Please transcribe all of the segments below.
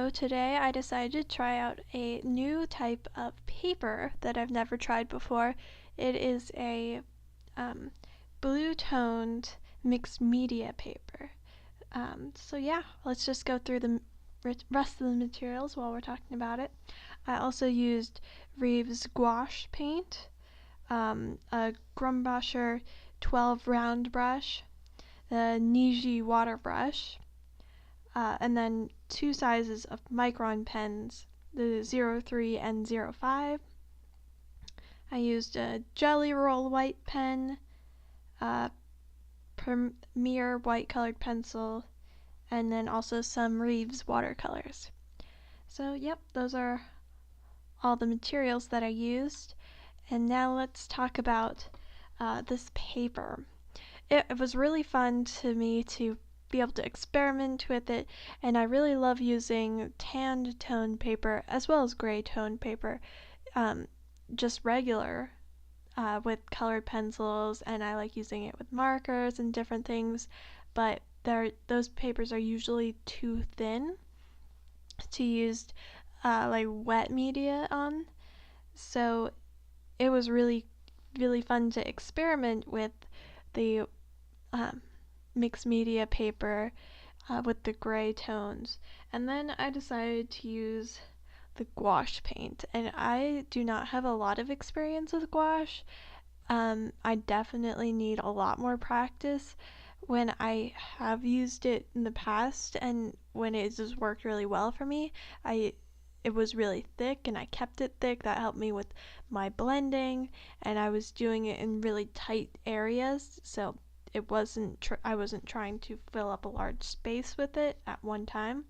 So today I decided to try out a new type of paper that I've never tried before. It is a blue-toned mixed media paper. So yeah, let's just go through the rest of the materials while we're talking about it. I also used Reeves Gouache paint, a Grunbacher 12 round brush, the Niji waterbrush, and then two sizes of Micron pens, the 03 and 05. I used a Jelly Roll white pen, a Premier white colored pencil, and then also some Reeves watercolors. So yep, those are all the materials that I used. And now let's talk about this paper. It was really fun to me to be able to experiment with it, and I really love using tanned tone paper as well as gray tone paper, just regular with colored pencils, and I like using it with markers and different things, but those papers are usually too thin to use like wet media on, so it was really fun to experiment with the mixed media paper with the gray tones. And then I decided to use the gouache paint, and I do not have a lot of experience with gouache. I definitely need a lot more practice. When I have used it in the past and when it just worked really well for me, it was really thick and I kept it thick. That helped me with my blending, and I was doing it in really tight areas, so I wasn't trying to fill up a large space with it at one time,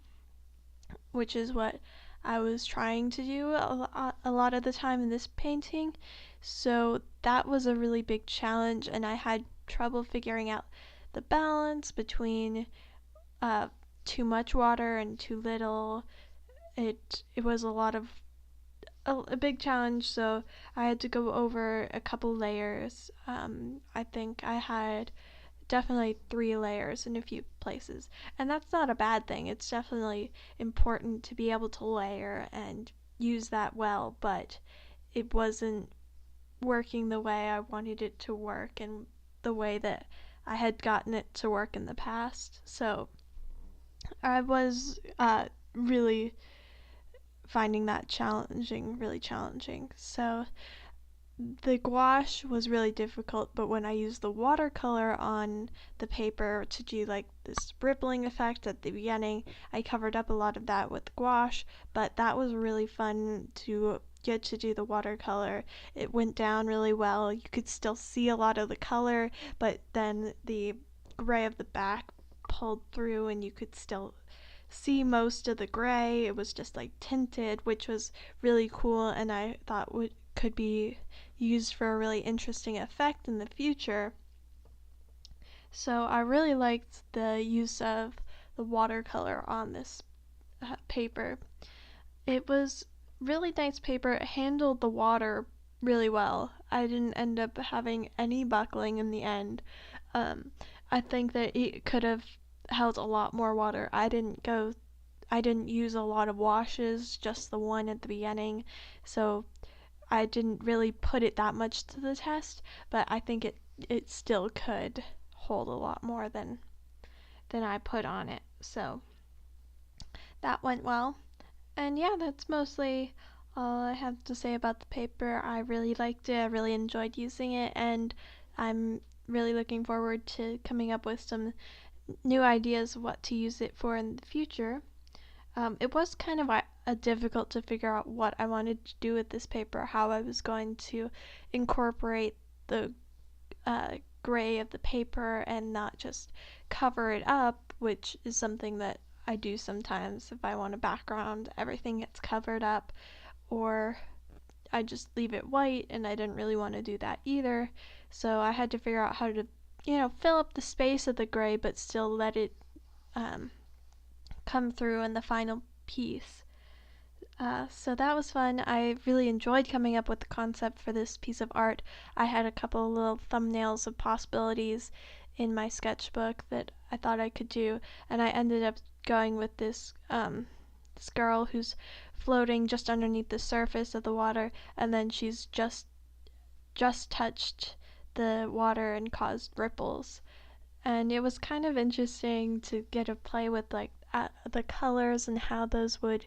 which is what I was trying to do a lot of the time in this painting. So that was a really big challenge, and I had trouble figuring out the balance between too much water and too little. It was a big challenge, so I had to go over a couple layers. I think I had definitely 3 layers in a few places, and that's not a bad thing. It's definitely important to be able to layer and use that well, but it wasn't working the way I wanted it to work and the way that I had gotten it to work in the past. So I was really finding that really challenging. So the gouache was really difficult, but when I used the watercolor on the paper to do like this rippling effect at the beginning, I covered up a lot of that with gouache, but that was really fun to get to do the watercolor. It went down really well. You could still see a lot of the color, but then the gray of the back pulled through and you could still see most of the gray. It was just like tinted, which was really cool, and I thought could be used for a really interesting effect in the future. So I really liked the use of the watercolor on this paper. It was really nice paper. It handled the water really well. I didn't end up having any buckling in the end. I think that it could have held a lot more water. I didn't use a lot of washes, just the one at the beginning, so I didn't really put it that much to the test, but I think it still could hold a lot more than I put on it. So that went well. And yeah, that's mostly all I have to say about the paper. I really liked it. I really enjoyed using it, and I'm really looking forward to coming up with some new ideas of what to use it for in the future. It was kind of difficult to figure out what I wanted to do with this paper, how I was going to incorporate the gray of the paper and not just cover it up, which is something that I do sometimes. If I want a background, everything gets covered up, or I just leave it white, and I didn't really want to do that either. So I had to figure out how to, fill up the space of the gray but still let it come through in the final piece. So that was fun. I really enjoyed coming up with the concept for this piece of art. I had a couple little thumbnails of possibilities in my sketchbook that I thought I could do, and I ended up going with this this girl who's floating just underneath the surface of the water, and then she's just touched the water and caused ripples. And it was kind of interesting to get to play with like the colors and how those would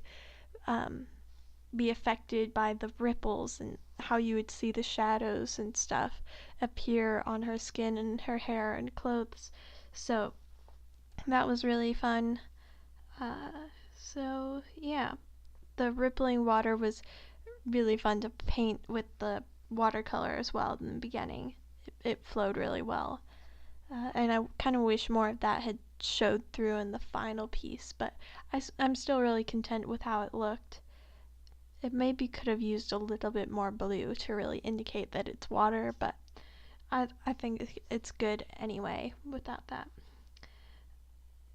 be affected by the ripples, and how you would see the shadows and stuff appear on her skin and her hair and clothes. So that was really fun. So yeah, the rippling water was really fun to paint with the watercolor as well in the beginning. It flowed really well. And I kind of wish more of that had showed through in the final piece, but I'm still really content with how it looked. It maybe could have used a little bit more blue to really indicate that it's water, but I think it's good anyway without that.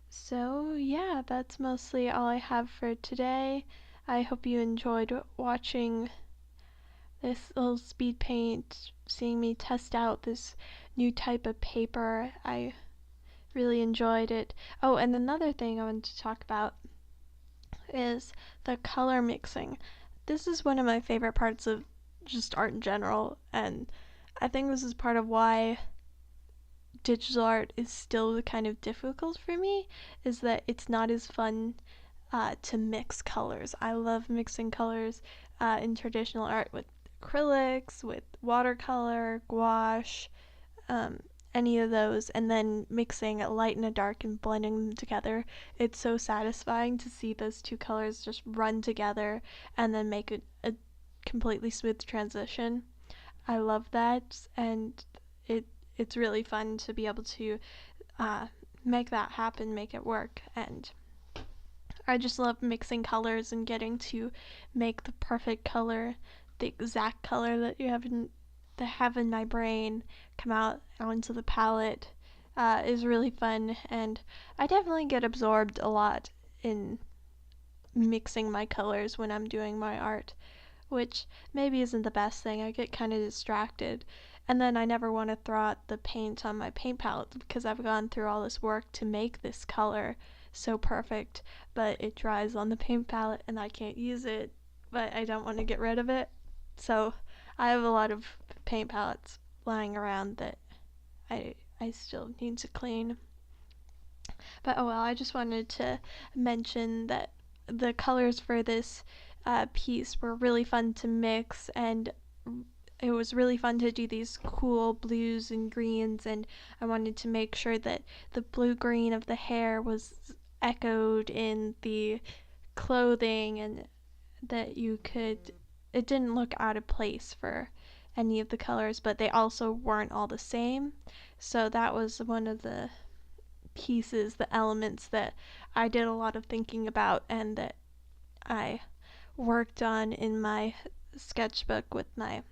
So yeah, that's mostly all I have for today. I hope you enjoyed watching this little speed paint, seeing me test out this new type of paper. I really enjoyed it. Oh, and another thing I wanted to talk about is the color mixing. This is one of my favorite parts of just art in general, and I think this is part of why digital art is still kind of difficult for me, is that it's not as fun to mix colors. I love mixing colors in traditional art with acrylics, with watercolor, gouache, any of those, and then mixing a light and a dark and blending them together. It's so satisfying to see those two colors just run together and then make a completely smooth transition. I love that, and it's really fun to be able to make that happen, make it work. And I just love mixing colors and getting to make the perfect color, the exact color that you have in my brain come out onto the palette. Is really fun, and I definitely get absorbed a lot in mixing my colors when I'm doing my art, which maybe isn't the best thing. I get kind of distracted, and then I never want to throw out the paint on my paint palette because I've gone through all this work to make this color so perfect, but it dries on the paint palette and I can't use it, but I don't want to get rid of it. So I have a lot of paint palettes lying around that I still need to clean. But oh well, I just wanted to mention that the colors for this piece were really fun to mix, and it was really fun to do these cool blues and greens, and I wanted to make sure that the blue-green of the hair was echoed in the clothing, and that it didn't look out of place for any of the colors, but they also weren't all the same. So that was one of the pieces, the elements that I did a lot of thinking about and that I worked on in my sketchbook with my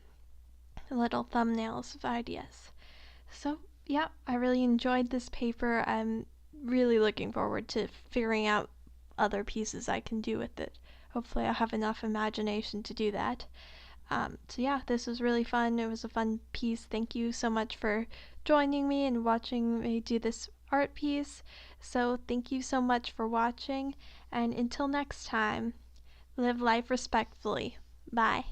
little thumbnails of ideas. So yeah, I really enjoyed this paper. I'm really looking forward to figuring out other pieces I can do with it. Hopefully I'll have enough imagination to do that. So yeah, this was really fun. It was a fun piece. Thank you so much for joining me and watching me do this art piece. So thank you so much for watching, and until next time, live life respectfully. Bye.